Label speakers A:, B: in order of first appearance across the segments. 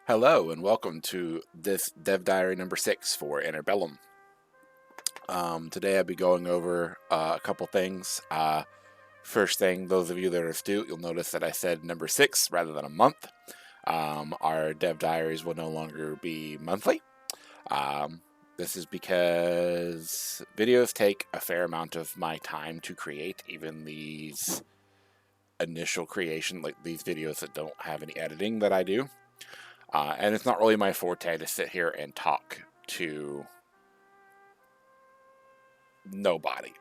A: Hello and welcome to this Dev Diary number 6 for Interbellum. Today I'll be going over a couple things. First thing, those of you that are astute, you'll notice that I said number 6 rather than a month. Our Dev Diaries will no longer be monthly. This is because videos take a fair amount of my time to create, even these initial creation, like these videos that don't have any editing that I do. And it's not really my forte to sit here and talk to nobody.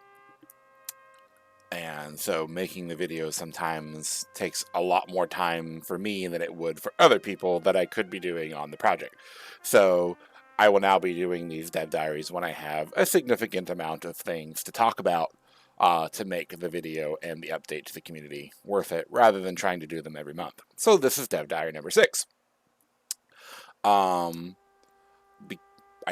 A: And so making the videos sometimes takes a lot more time for me than it would for other people that I could be doing on the project. So I will now be doing these dev diaries when I have a significant amount of things to talk about to make the video and the update to the community worth it, rather than trying to do them every month. So this is Dev Diary number 6. I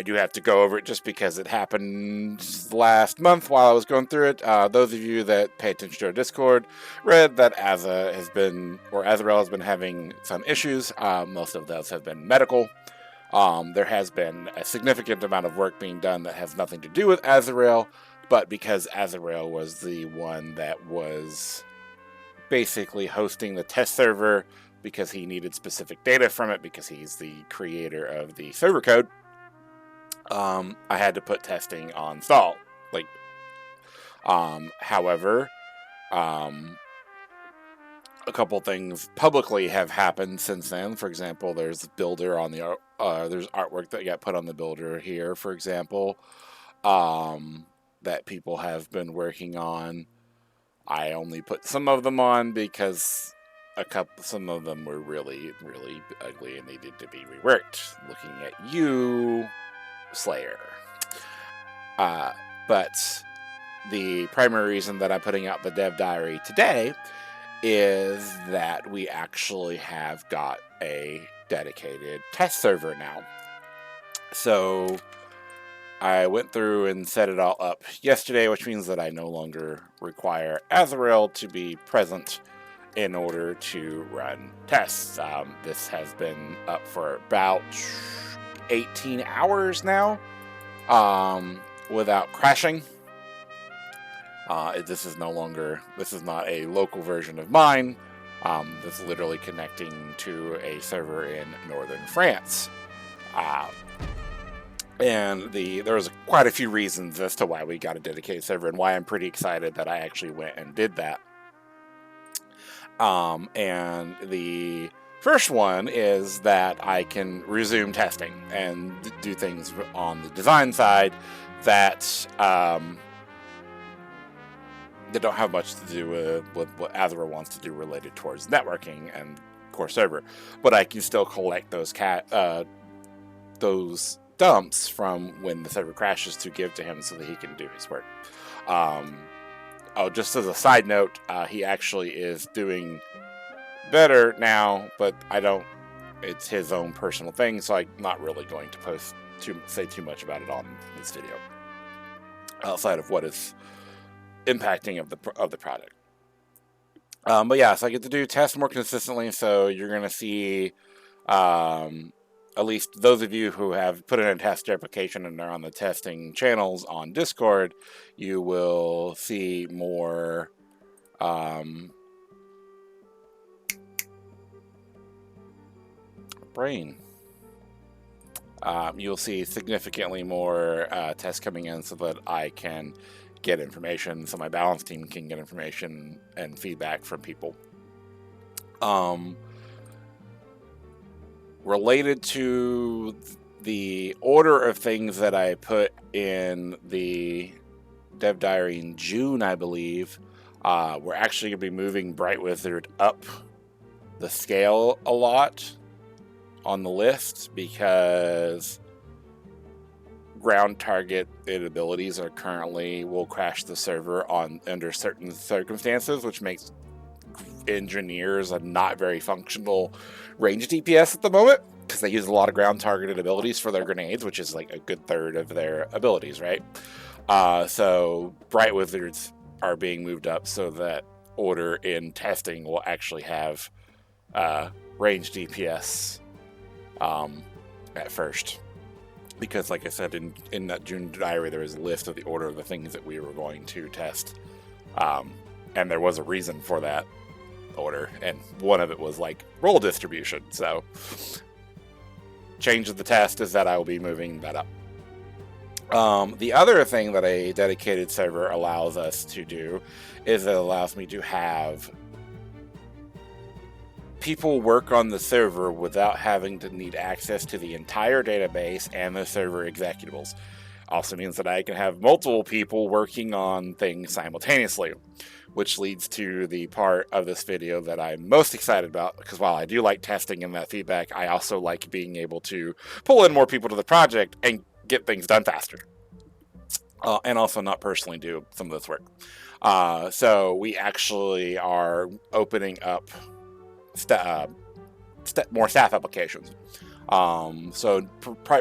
A: do have to go over it just because it happened last month while I was going through it. Those of you that pay attention to our Discord read that Azarel has been having some issues. Most of those have been medical. There has been a significant amount of work being done that has nothing to do with Azarel, but because Azarel was the one that was basically hosting the test server, because he needed specific data from it, because he's the creator of the server code, I had to put testing on stall. However, a couple things publicly have happened since then. For example, there's builder on the there's artwork that got put on the builder here, for example, that people have been working on. I only put some of them on because some of them were really, really ugly and needed to be reworked. Looking at you, Slayer. But the primary reason that I'm putting out the Dev Diary today is that we actually have got a dedicated test server now. So I went through and set it all up yesterday, which means that I no longer require Azarel to be present in order to run tests. This has been up for about 18 hours now, without crashing. This is not a local version of mine. This is literally connecting to a server in northern France. And there was quite a few reasons as to why we got a dedicated server and why I'm pretty excited that I actually went and did that. And the first one is that I can resume testing and do things on the design side that don't have much to do with what Azarel wants to do related towards networking and core server. But I can still collect those dumps from when the server crashes to give to him so that he can do his work. Just as a side note, he actually is doing better now, but it's his own personal thing, so I'm not really going to say too much about it on this video, outside of what is impacting of the product. But yeah, so I get to do tests more consistently, so you're going to see, at least those of you who have put in a test application and are on the testing channels on Discord, you will see more you'll see significantly more tests coming in so that I can get information, so my balance team can get information and feedback from people. Related to the order of things that I put in the Dev Diary in June, I believe, we're actually going to be moving Bright Wizard up the scale a lot on the list, because ground target abilities will crash the server under certain circumstances, which makes engineers a not very functional range DPS at the moment, because they use a lot of ground targeted abilities for their grenades, which is like a good third of their abilities, right? So Bright Wizards are being moved up so that order in testing will actually have range DPS at first. Because, like I said, in that June diary, there was a list of the order of the things that we were going to test. And there was a reason for that order, and one of it was like role distribution. So change of the test is that I will be moving that up. The other thing that a dedicated server allows us to do is it allows me to have people work on the server without having to need access to the entire database and the server executables. Also means that I can have multiple people working on things simultaneously, which leads to the part of this video that I'm most excited about, because while I do like testing and that feedback, I also like being able to pull in more people to the project and get things done faster. And also not personally do some of this work. So we actually are opening up more staff applications. So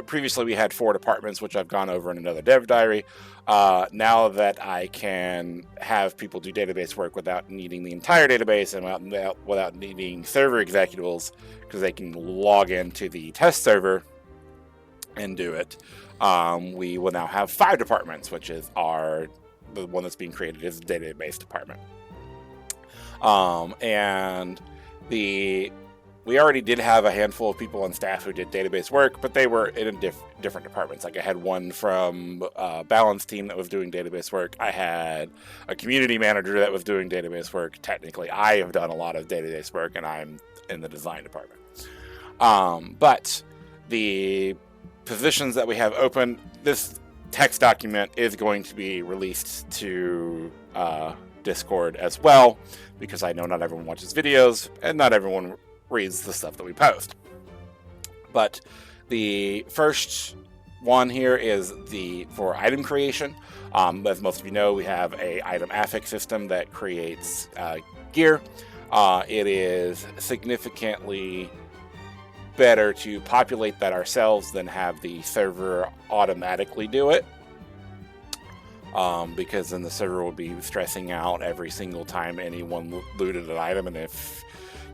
A: previously we had 4 departments, which I've gone over in another dev diary. Now that I can have people do database work without needing the entire database and without needing server executables, because they can log into the test server and do it, we will now have 5 departments, which is the one that's being created is the database department. And we already did have a handful of people on staff who did database work, but they were in different departments. Like I had one from Balance team that was doing database work. I had a community manager that was doing database work. Technically, I have done a lot of database work, and I'm in the design department. But the positions that we have open, this text document is going to be released to Discord as well, because I know not everyone watches videos and not everyone reads the stuff that we post. But the first one here is for item creation. As most of you know, we have a item affix system that creates gear. It is significantly better to populate that ourselves than have the server automatically do it, because then the server will be stressing out every single time anyone looted an item, and if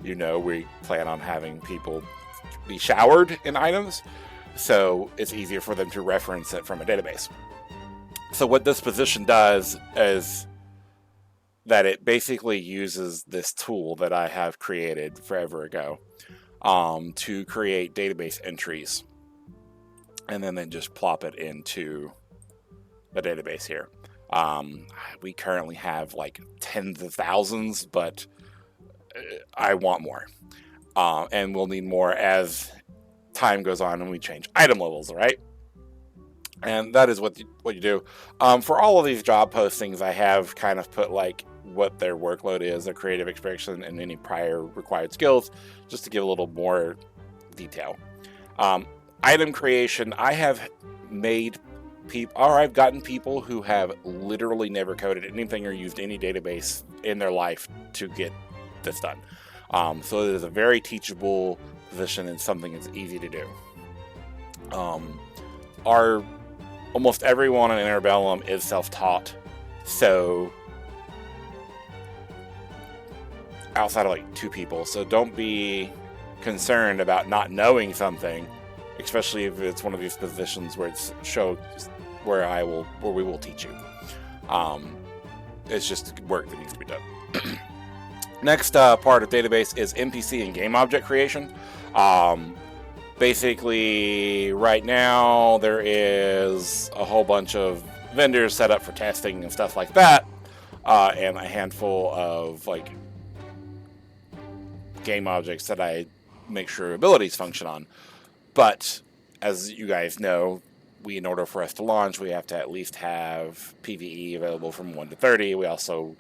A: you know, we plan on having people be showered in items, so it's easier for them to reference it from a database. So what this position does is that it basically uses this tool that I have created forever ago to create database entries, and then just plop it into the database here. We currently have like tens of thousands, but I want more, and we'll need more as time goes on and we change item levels, right? And that is what you do. For all of these job postings, I have kind of put like what their workload is, their creative expression, and any prior required skills, just to give a little more detail. Item creation, I have made I've gotten people who have literally never coded anything or used any database in their life to get this done. So it is a very teachable position and something that's easy to do. Almost everyone in Interbellum is self-taught, so outside of like 2 people, so don't be concerned about not knowing something, especially if it's one of these positions where it's where we will teach you. It's just work that needs to be done. Next part of database is NPC and game object creation. Basically, right now there is a whole bunch of vendors set up for testing and stuff like that, and a handful of like game objects that I make sure abilities function on. But as you guys know, in order for us to launch, we have to at least have PvE available from 1 to 30. We also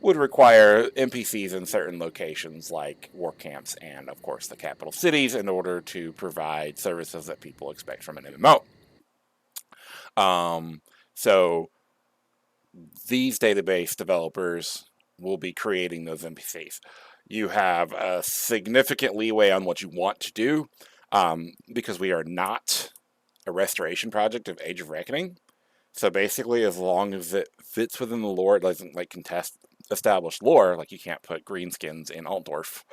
A: would require NPCs in certain locations like war camps and, of course, the capital cities in order to provide services that people expect from an MMO. So these database developers will be creating those NPCs. You have a significant leeway on what you want to do, because we are not a restoration project of Age of Reckoning. So basically, as long as it fits within the lore, it doesn't like contest established lore. Like you can't put greenskins in Altdorf.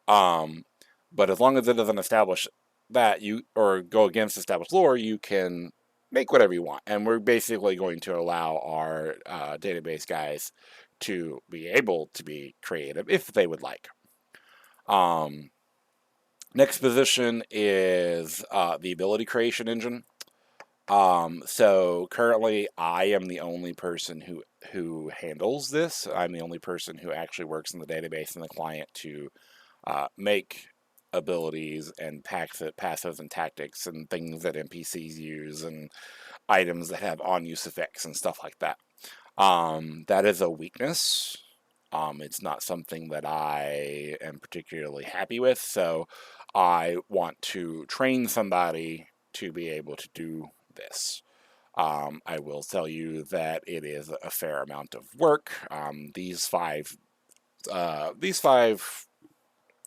A: But as long as it doesn't establish that you or go against established lore, you can make whatever you want. And we're basically going to allow our database guys to be able to be creative if they would like. Next position is the ability creation engine. So currently I am the only person who handles this. I'm the only person who actually works in the database and the client to make abilities and passives and tactics and things that NPCs use and items that have on-use effects and stuff like that. That is a weakness. It's not something that I am particularly happy with, so I want to train somebody to be able to do this. I will tell you that it is a fair amount of work. These five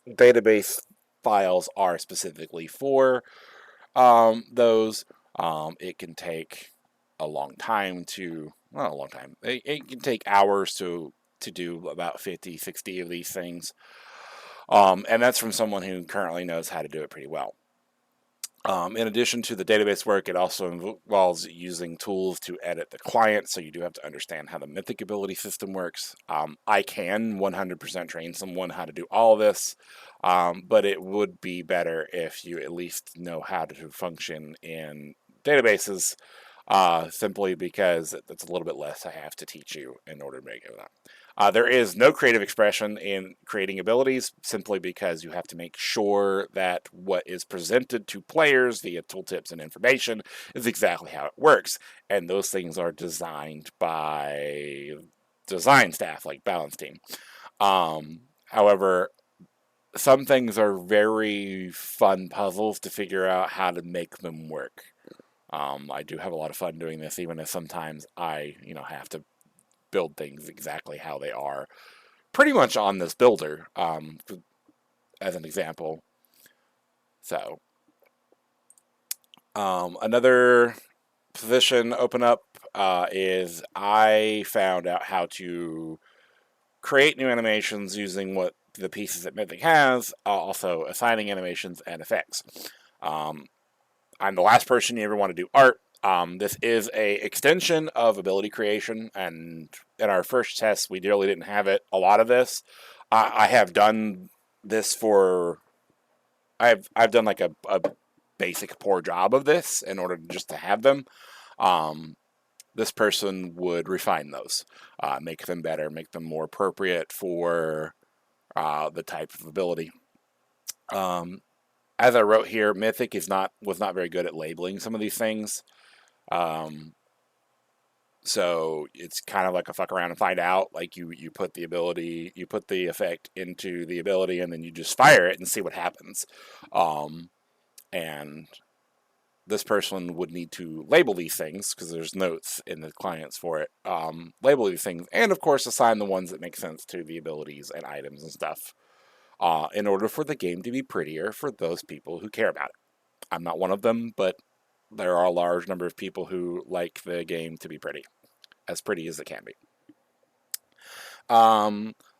A: database files are specifically for those. It can take a long time to, not a long time, it can take hours to do about 50, 60 of these things. And that's from someone who currently knows how to do it pretty well. In addition to the database work, it also involves using tools to edit the client, so you do have to understand how the Mythic ability system works. I can 100% train someone how to do all of this, but it would be better if you at least know how to function in databases, simply because it's a little bit less I have to teach you in order to make it that. There is no creative expression in creating abilities, simply because you have to make sure that what is presented to players via tooltips and information is exactly how it works. And those things are designed by design staff like Balance Team. However, some things are very fun puzzles to figure out how to make them work. I do have a lot of fun doing this, even if sometimes I, have to build things exactly how they are pretty much on this builder, as an example. So another position open up is I found out how to create new animations using what the pieces that Mythic has, also assigning animations and effects. I'm the last person you ever want to do art. This is a extension of ability creation, and in our first test, we really didn't have it. A lot of this, I have done this for. I've done like a basic poor job of this in order just to have them. This person would refine those, make them better, make them more appropriate for the type of ability. As I wrote here, Mythic was not very good at labeling some of these things. So it's kind of like a fuck around and find out. Like you put the ability, you put the effect into the ability, and then you just fire it and see what happens. And this person would need to label these things because there's notes in the clients for it. Label these things, and of course assign the ones that make sense to the abilities and items and stuff. In order for the game to be prettier for those people who care about it. I'm not one of them, but there are a large number of people who like the game to be pretty as it can be.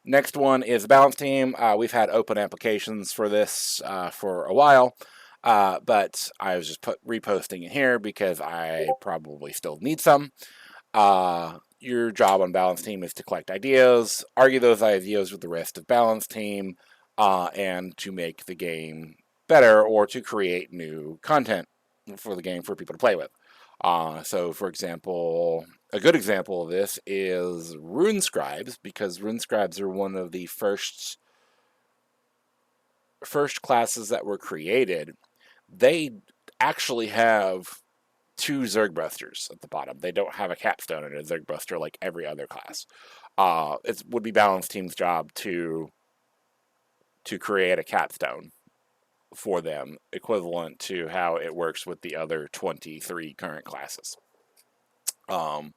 A: Next one is the Balance Team. We've had open applications for this for a while, but I was just reposting it here because I probably still need some. Your job on Balance Team is to collect ideas, argue those ideas with the rest of Balance Team, and to make the game better or to create new content for the game for people to play with. So, for example, a good example of this is Rune Scribes, because Rune Scribes are one of the first classes that were created. They actually have two Zergbusters at the bottom. They don't have a capstone and a Zergbuster like every other class. It would be Balance Team's job to create a capstone for them, equivalent to how it works with the other 23 current classes. And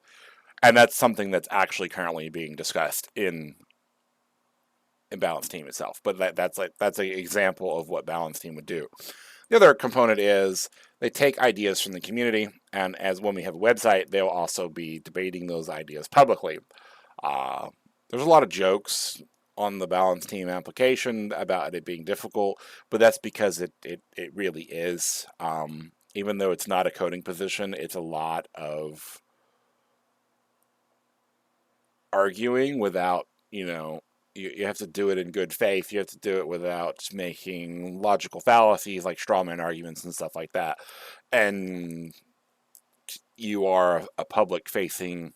A: that's something that's actually currently being discussed in Balance Team itself. But that's an example of what Balance Team would do. The other component is they take ideas from the community, and as when we have a website, they'll also be debating those ideas publicly. There's a lot of jokes on the balance team application about it being difficult, but that's because it really is. Even though it's not a coding position, it's a lot of arguing without, you have to do it in good faith. You have to do it without making logical fallacies like straw man arguments and stuff like that. And you are a public facing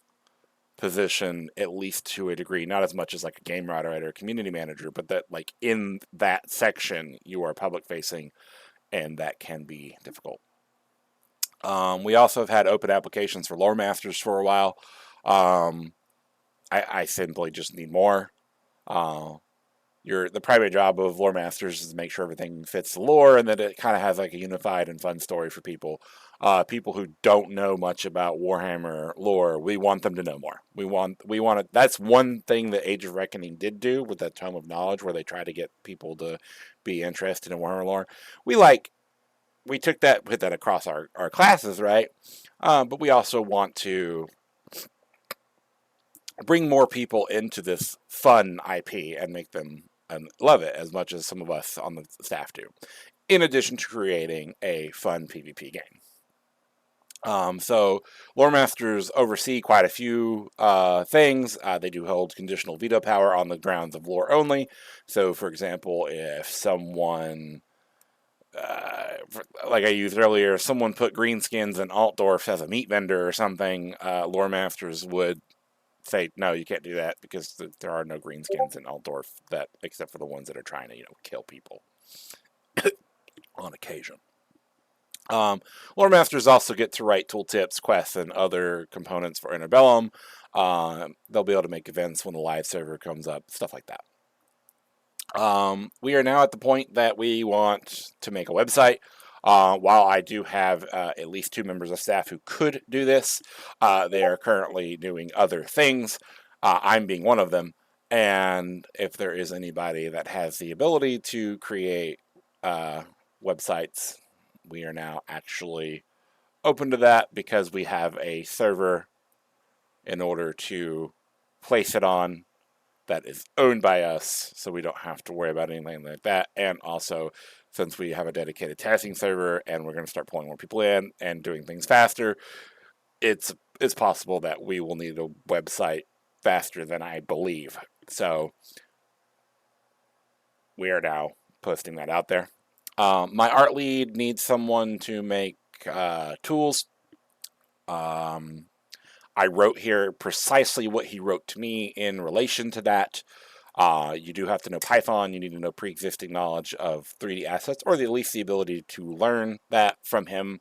A: position, at least to a degree, not as much as like a game writer or a community manager, but that like in that section you are public facing, and that can be difficult. We also have had open applications for lore masters for a while. I simply just need more. Uh, the primary job of lore masters is to make sure everything fits the lore, and that it kind of has like a unified and fun story for people. People who don't know much about Warhammer lore, we want them to know more. We want it. That's one thing that Age of Reckoning did do with that Tome of Knowledge, where they try to get people to be interested in Warhammer lore. We took that, put that across our classes, right? But we also want to bring more people into this fun IP and make them love it as much as some of us on the staff do, in addition to creating a fun PvP game. So lore masters oversee quite a few things. They do hold conditional veto power on the grounds of lore only. So, for example, if someone, like I used earlier, if someone put greenskins in Altdorf as a meat vendor or something, lore masters would say, no, you can't do that because there are no greenskins in Altdorf, that except for the ones that are trying to, kill people on occasion. Lore masters also get to write tooltips, quests, and other components for Interbellum. They'll be able to make events when the live server comes up, stuff like that. We are now at the point that we want to make a website. While I do have at least 2 members of staff who could do this, they are currently doing other things. I'm being one of them. And if there is anybody that has the ability to create websites, we are now actually open to that, because we have a server in order to place it on that is owned by us, so we don't have to worry about anything like that. And also, since we have a dedicated testing server and we're going to start pulling more people in and doing things faster, it's possible that we will need a website faster than I believe. So we are now posting that out there. My art lead needs someone to make tools. I wrote here precisely what he wrote to me in relation to that. You do have to know Python. You need to know pre-existing knowledge of 3D assets, or at least the ability to learn that from him.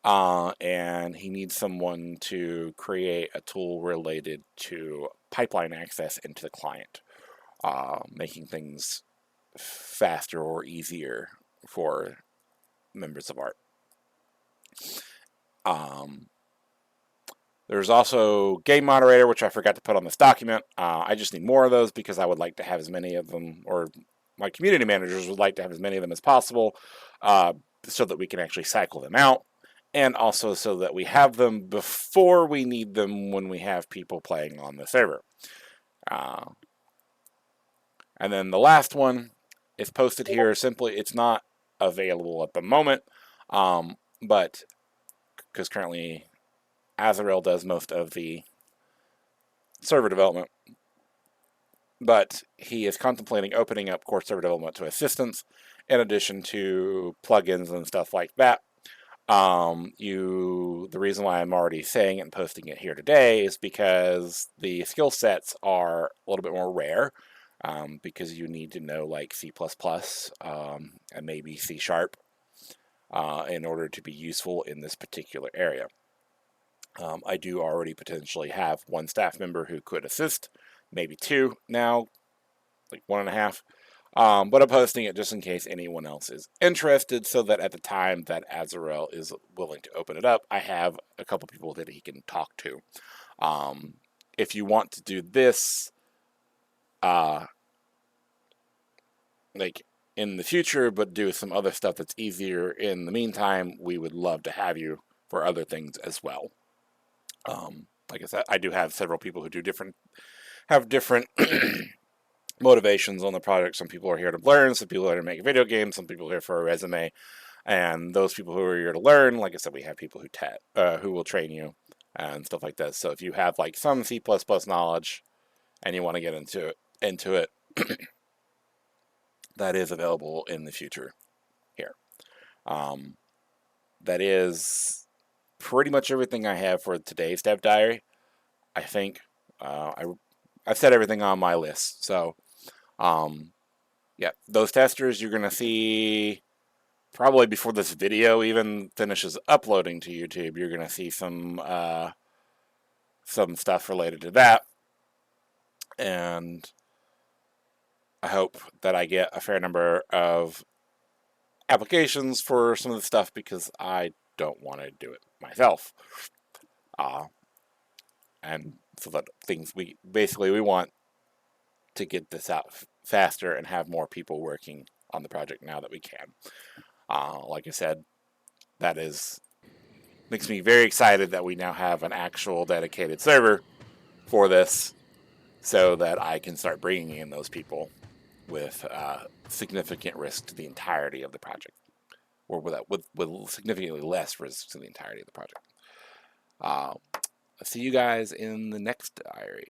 A: And he needs someone to create a tool related to pipeline access into the client, making things faster or easier for members of art. There's also game moderator, which I forgot to put on this document. I just need more of those because I would like to have as many of them, or my community managers would like to have as many of them as possible, so that we can actually cycle them out, and also so that we have them before we need them when we have people playing on the server. And then the last one is posted here. Simply, it's not available at the moment, but because currently Azrael does most of the server development, but he is contemplating opening up core server development to assistants, in addition to plugins and stuff like that. The reason why I'm already saying it and posting it here today is because the skill sets are a little bit more rare, because you need to know like C++, and maybe C#, in order to be useful in this particular area. I do already potentially have 1 staff member who could assist, maybe 2 now, like 1.5. But I'm posting it just in case anyone else is interested, so that at the time that Azrael is willing to open it up, I have a couple people that he can talk to. If you want to do this, like in the future, but do some other stuff that's easier in the meantime, we would love to have you for other things as well. Like I said, I do have several people who have different motivations on the project. Some people are here to learn, some people are here to make video games, some people are here for a resume. And those people who are here to learn, like I said, we have people who will train you and stuff like that. So if you have like some C++ knowledge and you want to get into it, that is available in the future here. That is pretty much everything I have for today's dev diary. I think I've set everything on my list. So yeah, those testers you're gonna see probably before this video even finishes uploading to YouTube. You're gonna see some stuff related to that, and I hope that I get a fair number of applications for some of the stuff because I don't want to do it myself. And so that we want to get this out faster and have more people working on the project now that we can. Like I said, that makes me very excited that we now have an actual dedicated server for this, so that I can start bringing in those people with significant risk to the entirety of the project, or with significantly less risk to the entirety of the project. I'll see you guys in the next diary.